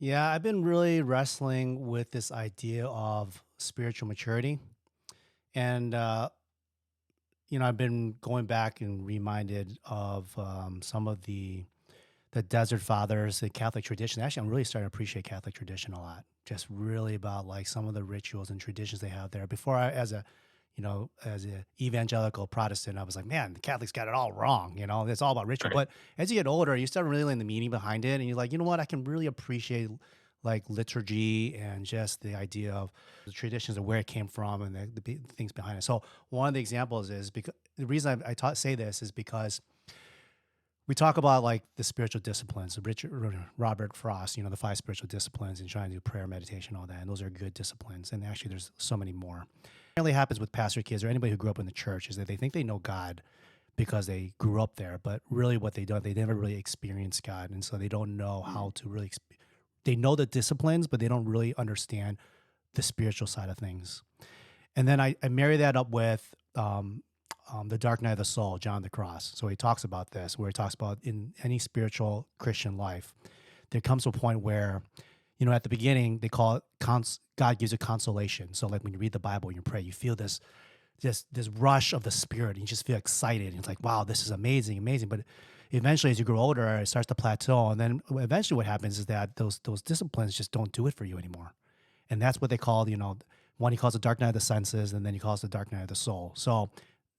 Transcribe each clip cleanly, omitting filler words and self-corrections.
Yeah, I've been really wrestling with this idea of spiritual maturity. And, I've been going back and reminded of some of the desert fathers, the Catholic tradition. Actually, I'm really starting to appreciate Catholic tradition a lot. Just really about like some of the rituals and traditions they have there. Before I, as a evangelical Protestant, I was like, man, the Catholics got it all wrong. It's all about ritual. Right. But as you get older, you start realizing the meaning behind it, and you're like, you know what? I can really appreciate like liturgy and just the idea of the traditions and where it came from and the things behind it. So one of the examples is because the reason say this is because we talk about like the spiritual disciplines, the Robert Frost, the five spiritual disciplines, and trying to do prayer, meditation, all that. And those are good disciplines. And actually, there's so many more. It really happens with pastor kids or anybody who grew up in the church is that they think they know God because they grew up there, but really what they don't, they never really experienced God, and so they don't know Mm. how to really. They know the disciplines, but they don't really understand the spiritual side of things. And then I marry that up with the Dark Night of the Soul, John the Cross. So he talks about this, where he talks about in any spiritual Christian life, there comes to a point where, at the beginning they call it God gives you consolation. So like when you read the Bible and you pray, you feel this rush of the spirit, and you just feel excited. And it's like, wow, this is amazing, amazing. But eventually, as you grow older, it starts to plateau, and then eventually, what happens is that those disciplines just don't do it for you anymore, and that's what they call, one he calls the dark night of the senses, and then he calls the dark night of the soul. So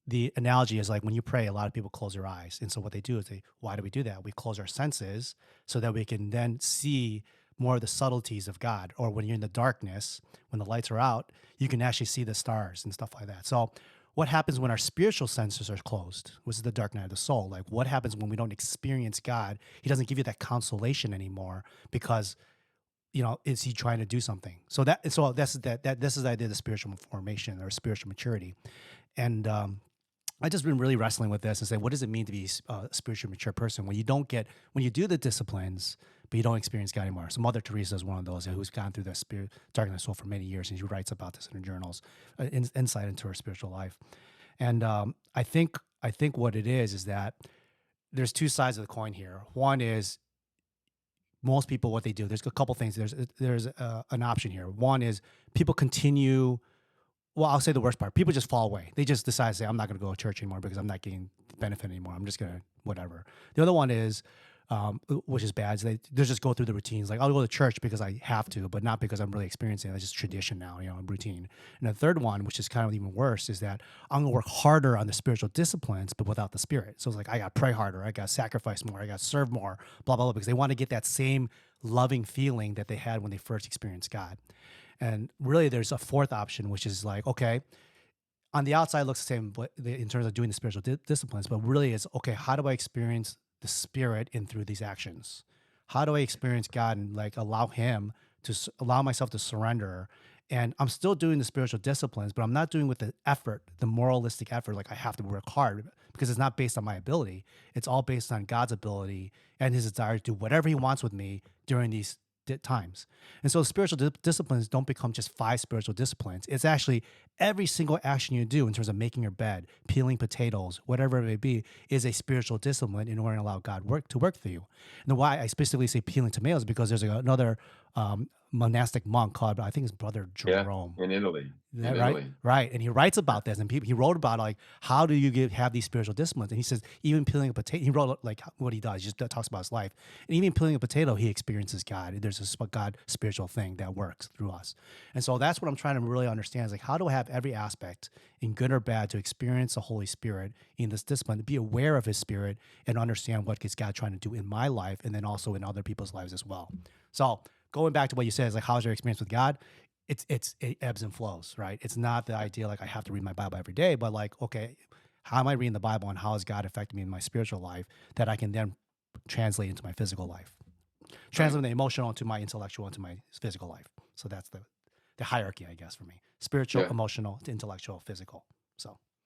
the analogy is like when you pray, a lot of people close their eyes. And so what they do is why do we do that? We close our senses so that we can then see more of the subtleties of God. Or when you're in the darkness, when the lights are out, you can actually see the stars and stuff like that. So what happens when our spiritual senses are closed, which is the dark night of the soul? Like what happens when we don't experience God? He doesn't give you that consolation anymore because is he trying to do something? So that this is the idea of the spiritual formation or spiritual maturity. And I just been really wrestling with this and say, what does it mean to be a spiritually mature person when you do the disciplines, but you don't experience God anymore? So Mother Teresa is one of those who's gone through the spirit, dark night of the soul for many years, and she writes about this in her journals, insight into her spiritual life. And I think what it is that there's two sides of the coin here. One is most people what they do. There's a couple things. There's an option here. One is people continue, well, I'll say the worst part. People just fall away. They just decide to say, I'm not going to go to church anymore because I'm not getting benefit anymore. I'm just going to whatever. The other one is, which is bad, is they just go through the routines. Like, I'll go to church because I have to, but not because I'm really experiencing it. It's just tradition now, routine. And the third one, which is kind of even worse, is that I'm going to work harder on the spiritual disciplines, but without the spirit. So it's like, I got to pray harder. I got to sacrifice more. I got to serve more, blah, blah, blah, because they want to get that same loving feeling that they had when they first experienced God. And really, there's a fourth option, which is like, okay, on the outside it looks the same in terms of doing the spiritual disciplines, but really it's okay. How do I experience the spirit in through these actions? How do I experience God and like allow Him to allow myself to surrender? And I'm still doing the spiritual disciplines, but I'm not doing with the effort, the moralistic effort. Like I have to work hard because it's not based on my ability. It's all based on God's ability and His desire to do whatever He wants with me during these times. And so spiritual disciplines don't become just five spiritual disciplines. It's actually every single action you do in terms of making your bed, peeling potatoes, whatever it may be, is a spiritual discipline in order to allow God to work through you. And why I specifically say peeling tomatoes because there's another monastic monk called, I think it's Brother Yeah, Jerome. in Italy. In That right? Italy. Right. And he writes Yeah. about this, and he wrote about like how do you have these spiritual disciplines? And he says even peeling a potato. He wrote like what he does. He just talks about his life, and even peeling a potato, he experiences God. There's a God spiritual thing that works through us, and so that's what I'm trying to really understand is like how do I have every aspect, in good or bad, to experience the Holy Spirit in this discipline, to be aware of His Spirit, and understand what is God trying to do in my life, and then also in other people's lives as well. So going back to what you said is like how's your experience with God? It ebbs and flows, right? It's not the idea like I have to read my Bible every day, but like, okay, how am I reading the Bible and how has God affected me in my spiritual life that I can then translate into my physical life, Right. translate the emotional into my intellectual into my physical life. So that's the hierarchy, I guess, for me: spiritual, Yeah. emotional, intellectual, physical. So.